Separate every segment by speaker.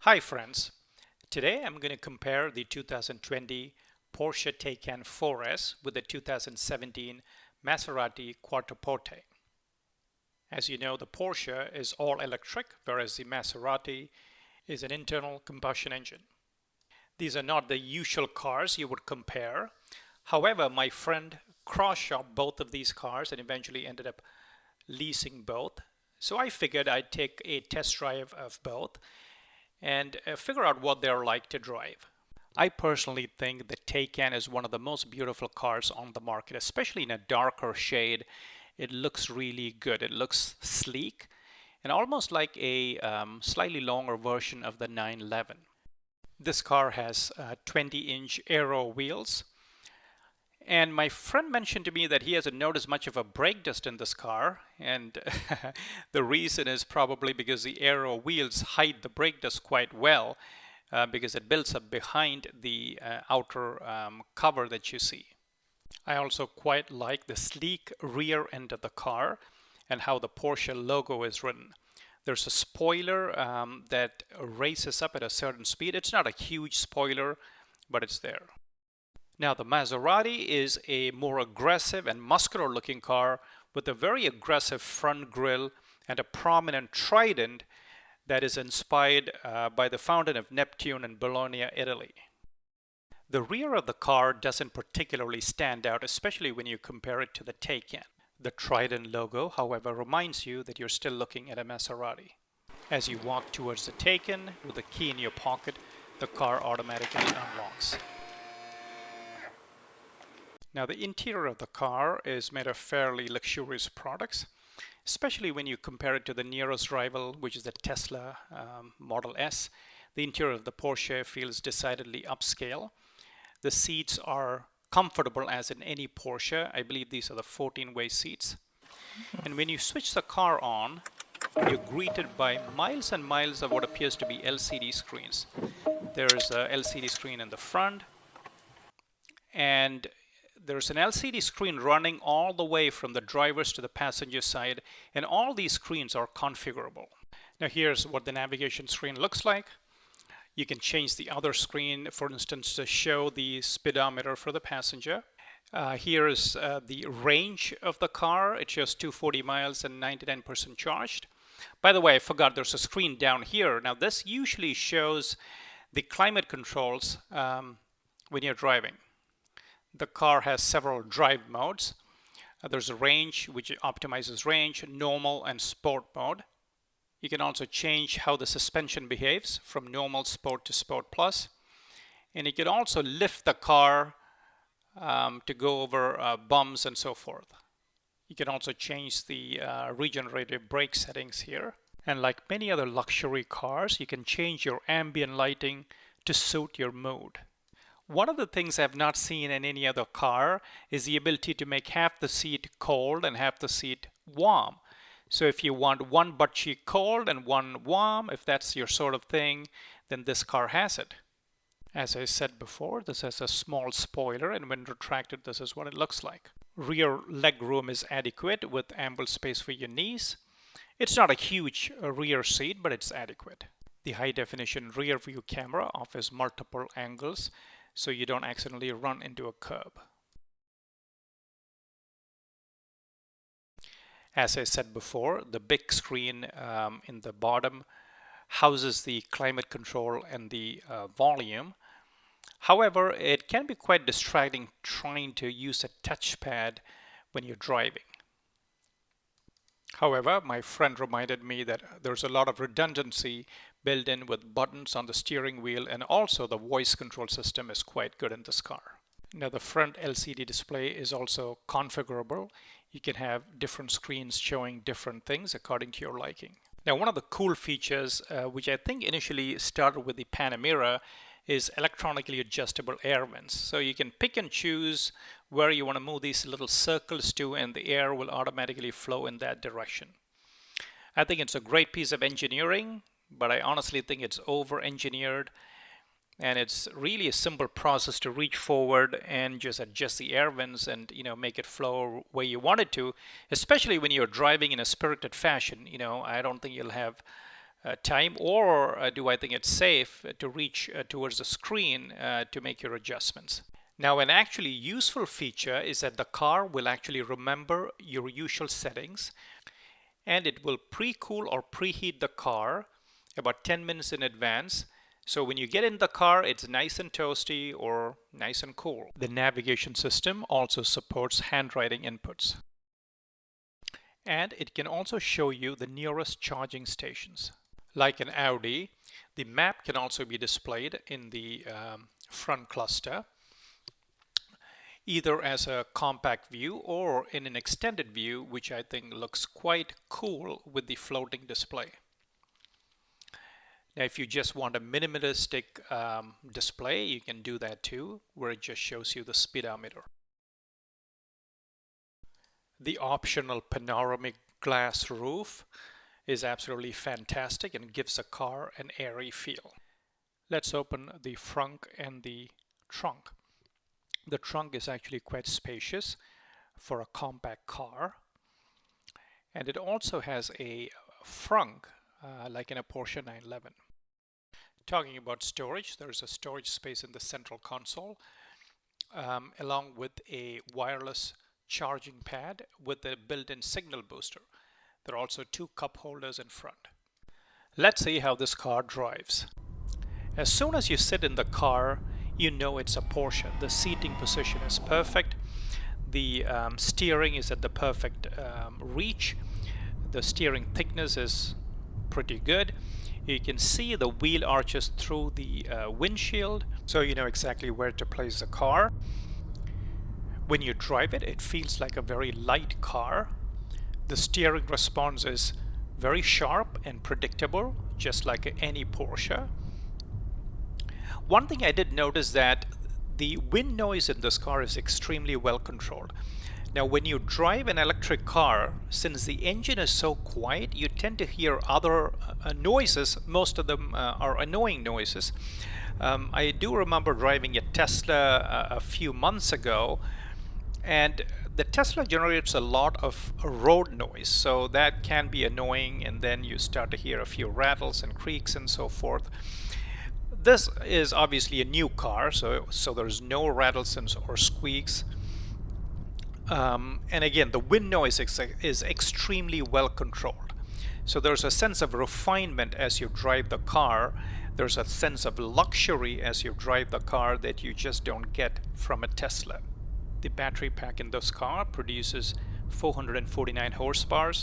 Speaker 1: Hi friends, today I'm going to compare the 2020 Porsche Taycan 4S with the 2017 Maserati Quattroporte. As you know, the Porsche is all electric, whereas the Maserati is an internal combustion engine. These are not the usual cars you would compare. However, my friend cross-shopped both of these cars and eventually ended up leasing both. So I figured I'd take a test drive of both and figure out what they're like to drive. I personally think the Taycan is one of the most beautiful cars on the market, especially in a darker shade. It looks really good. It looks sleek and almost like a slightly longer version of the 911. This car has 20-inch aero wheels. And my friend mentioned to me that he hasn't noticed much of a brake dust in this car, and the reason is probably because the aero wheels hide the brake dust quite well, because it builds up behind the outer cover that you see. I also quite like the sleek rear end of the car and how the Porsche logo is written. There's a spoiler that races up at a certain speed. It's not a huge spoiler, but it's there. Now, the Maserati is a more aggressive and muscular looking car with a very aggressive front grille and a prominent trident that is inspired by the fountain of Neptune in Bologna, Italy. The rear of the car doesn't particularly stand out, especially when you compare it to the Taycan. The trident logo, however, reminds you that you're still looking at a Maserati. As you walk towards the Taycan with the key in your pocket, the car automatically unlocks. Now, the interior of the car is made of fairly luxurious products, especially when you compare it to the nearest rival, which is the Tesla Model S. The interior of the Porsche feels decidedly upscale. The seats are comfortable as in any Porsche. I believe these are the 14-way seats. And when you switch the car on, you're greeted by miles and miles of what appears to be LCD screens. There's a LCD screen in the front, and there's an LCD screen running all the way from the driver's to the passenger side, and all these screens are configurable. Now here's what the navigation screen looks like. You can change the other screen, for instance, to show the speedometer for the passenger. Here is the range of the car. It shows 240 miles and 99% charged. By the way, I forgot there's a screen down here. Now this usually shows the climate controls when you're driving. The car has several drive modes. There's a range, which optimizes range, normal, and sport mode. You can also change how the suspension behaves from normal, sport to sport plus. And you can also lift the car to go over bumps and so forth. You can also change the regenerative brake settings here. And like many other luxury cars, you can change your ambient lighting to suit your mood. One of the things I've not seen in any other car is the ability to make half the seat cold and half the seat warm. So if you want one butt cheek cold and one warm, if that's your sort of thing, then this car has it. As I said before, this has a small spoiler, and when retracted, this is what it looks like. Rear leg room is adequate with ample space for your knees. It's not a huge rear seat, but it's adequate. The high definition rear view camera offers multiple angles, so you don't accidentally run into a curb. As I said before, the big screen in the bottom houses the climate control and the volume. However, it can be quite distracting trying to use a touchpad when you're driving. However, my friend reminded me that there's a lot of redundancy built in with buttons on the steering wheel, and also the voice control system is quite good in this car. Now, the front LCD display is also configurable. You can have different screens showing different things according to your liking. Now, one of the cool features, which I think initially started with the Panamera, is electronically adjustable air vents. So you can pick and choose where you want to move these little circles to, and the air will automatically flow in that direction. I think it's a great piece of engineering, but I honestly think it's over-engineered, and it's really a simple process to reach forward and just adjust the air vents and make it flow where you want it to, especially when you're driving in a spirited fashion. I don't think you'll have time, or do I think it's safe to reach towards the screen to make your adjustments? Now, an actually useful feature is that the car will actually remember your usual settings, and it will pre-cool or preheat the car about 10 minutes in advance. So when you get in the car, it's nice and toasty or nice and cool. The navigation system also supports handwriting inputs. And it can also show you the nearest charging stations. Like an Audi, the map can also be displayed in the front cluster, either as a compact view or in an extended view, which I think looks quite cool with the floating display. Now, if you just want a minimalistic display, you can do that too, where it just shows you the speedometer. The optional panoramic glass roof is absolutely fantastic and gives the car an airy feel. Let's open the front and the trunk. The trunk is actually quite spacious for a compact car, and it also has a frunk like in a Porsche 911. Talking about storage, there's a storage space in the central console along with a wireless charging pad with a built-in signal booster. There are also two cup holders in front. Let's see how this car drives. As soon as you sit in the car, you know it's a Porsche. The seating position is perfect. The steering is at the perfect reach. The steering thickness is pretty good. You can see the wheel arches through the windshield, so you know exactly where to place the car. When you drive it, it feels like a very light car. The steering response is very sharp and predictable, just like any Porsche. One thing I did notice that the wind noise in this car is extremely well controlled. Now, when you drive an electric car, since the engine is so quiet, you tend to hear other noises. Most of them are annoying noises. I do remember driving a Tesla a few months ago, and the Tesla generates a lot of road noise, so that can be annoying, and then you start to hear a few rattles and creaks and so forth. This is obviously a new car, so there's no rattles or squeaks. And again, the wind noise is extremely well controlled. So there's a sense of refinement as you drive the car. There's a sense of luxury as you drive the car that you just don't get from a Tesla. The battery pack in this car produces 449 horsepower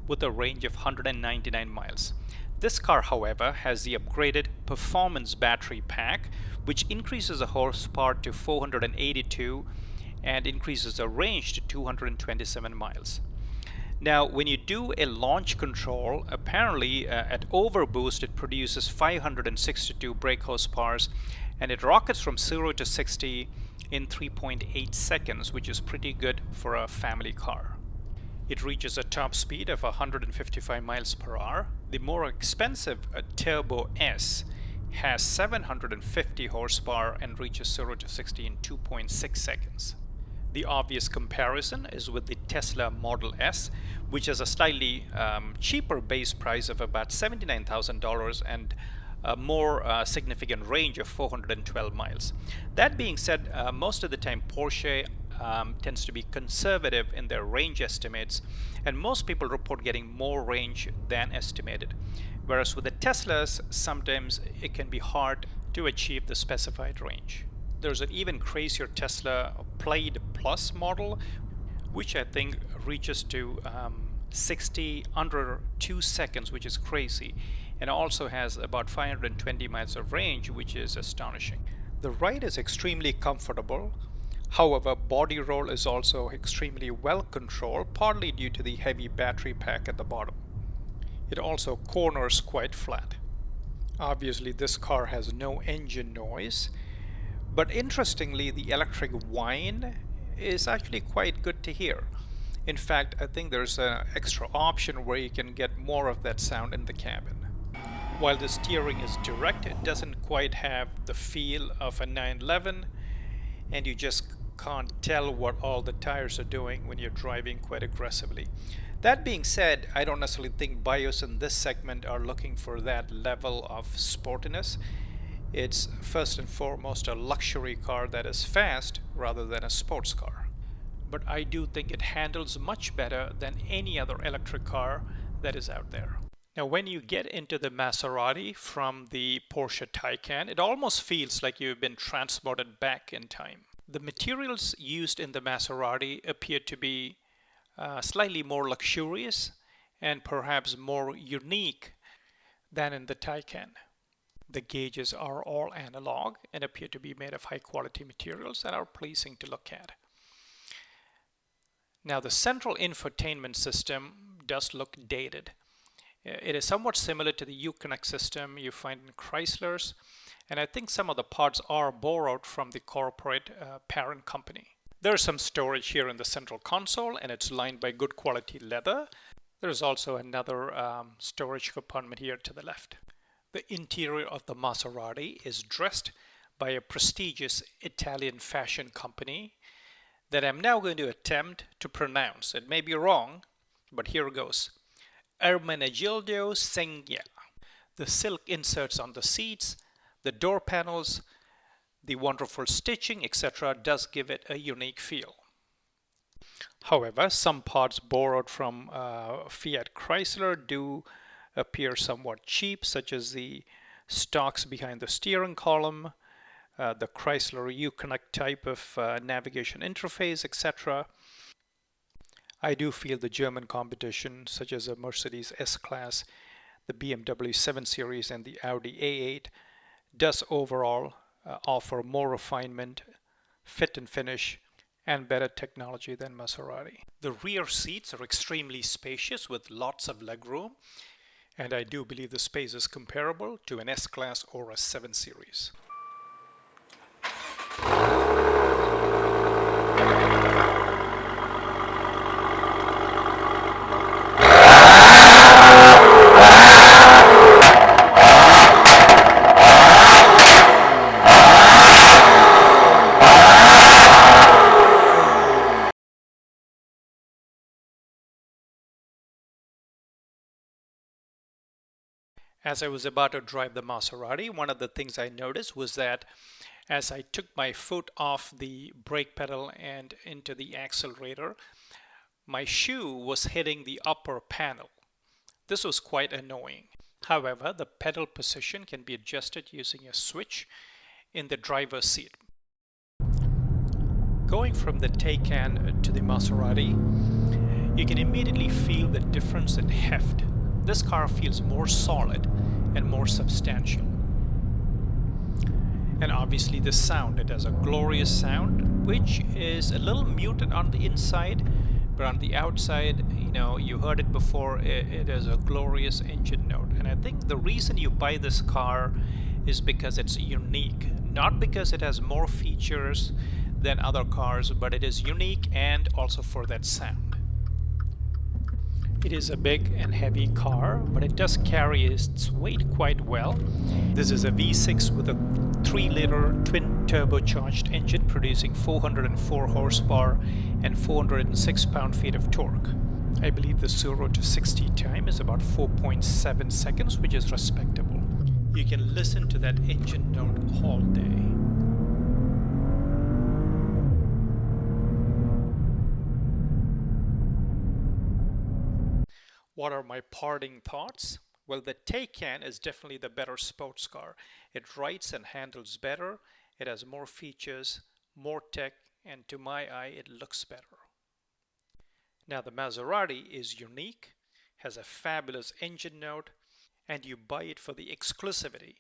Speaker 1: with a range of 199 miles. This car, however, has the upgraded performance battery pack, which increases the horsepower to 482 and increases the range to 227 miles. Now, when you do a launch control, apparently at overboost it produces 562 brake horsepower, and it rockets from 0 to 60 in 3.8 seconds, which is pretty good for a family car. It reaches a top speed of 155 miles per hour. The more expensive Turbo S has 750 horsepower and reaches 0 to 60 in 2.6 seconds. The obvious comparison is with the Tesla Model S, which has a slightly cheaper base price of about $79,000 and a more significant range of 412 miles. That being said, most of the time Porsche tends to be conservative in their range estimates, and most people report getting more range than estimated. Whereas with the Teslas, sometimes it can be hard to achieve the specified range. There's an even crazier Tesla Plaid Plus model, which I think reaches to 60 under 2 seconds, which is crazy, and also has about 520 miles of range, which is astonishing. The ride is extremely comfortable. However, body roll is also extremely well controlled, partly due to the heavy battery pack at the bottom. It also corners quite flat. Obviously, this car has no engine noise, but interestingly, the electric whine is actually quite good to hear. In fact, I think there's an extra option where you can get more of that sound in the cabin. While the steering is direct, it doesn't quite have the feel of a 911, and you just can't tell what all the tires are doing when you're driving quite aggressively. That being said, I don't necessarily think buyers in this segment are looking for that level of sportiness. It's first and foremost a luxury car that is fast rather than a sports car. But I do think it handles much better than any other electric car that is out there. Now, when you get into the Maserati from the Porsche Taycan, it almost feels like you've been transported back in time. The materials used in the Maserati appear to be slightly more luxurious and perhaps more unique than in the Taycan. The gauges are all analog and appear to be made of high quality materials and are pleasing to look at. Now, the central infotainment system does look dated. It is somewhat similar to the Uconnect system you find in Chryslers, and I think some of the parts are borrowed from the corporate parent company. There's some storage here in the central console, and it's lined by good quality leather. There's also another storage compartment here to the left. The interior of the Maserati is dressed by a prestigious Italian fashion company that I'm now going to attempt to pronounce. It may be wrong, but here goes. Ermenegildo Segna. The silk inserts on the seats, the door panels, the wonderful stitching, etc. does give it a unique feel. However, some parts borrowed from Fiat Chrysler do appear somewhat cheap, such as the stalks behind the steering column, the Chrysler Uconnect type of navigation interface, etc. I do feel the German competition, such as the Mercedes S-Class, the BMW 7 Series, and the Audi A8, does overall offer more refinement, fit and finish, and better technology than Maserati. The rear seats are extremely spacious with lots of legroom, and I do believe the space is comparable to an S-Class or a 7 Series. As I was about to drive the Maserati, one of the things I noticed was that as I took my foot off the brake pedal and into the accelerator, my shoe was hitting the upper panel. This was quite annoying. However, the pedal position can be adjusted using a switch in the driver's seat. Going from the Taycan to the Maserati, you can immediately feel the difference in heft. This car feels more solid and more substantial. And obviously the sound, it has a glorious sound, which is a little muted on the inside, but on the outside, you heard it before, it is a glorious engine note. And I think the reason you buy this car is because it's unique, not because it has more features than other cars, but it is unique and also for that sound. It is a big and heavy car, but it does carry its weight quite well. This is a V6 with a 3-liter twin turbocharged engine producing 404 horsepower and 406 pound-feet of torque. I believe the 0 to 60 time is about 4.7 seconds, which is respectable. You can listen to that engine note all day. What are my parting thoughts? Well, the Taycan is definitely the better sports car. It rides and handles better, it has more features, more tech, and to my eye, it looks better. Now, the Maserati is unique, has a fabulous engine note, and you buy it for the exclusivity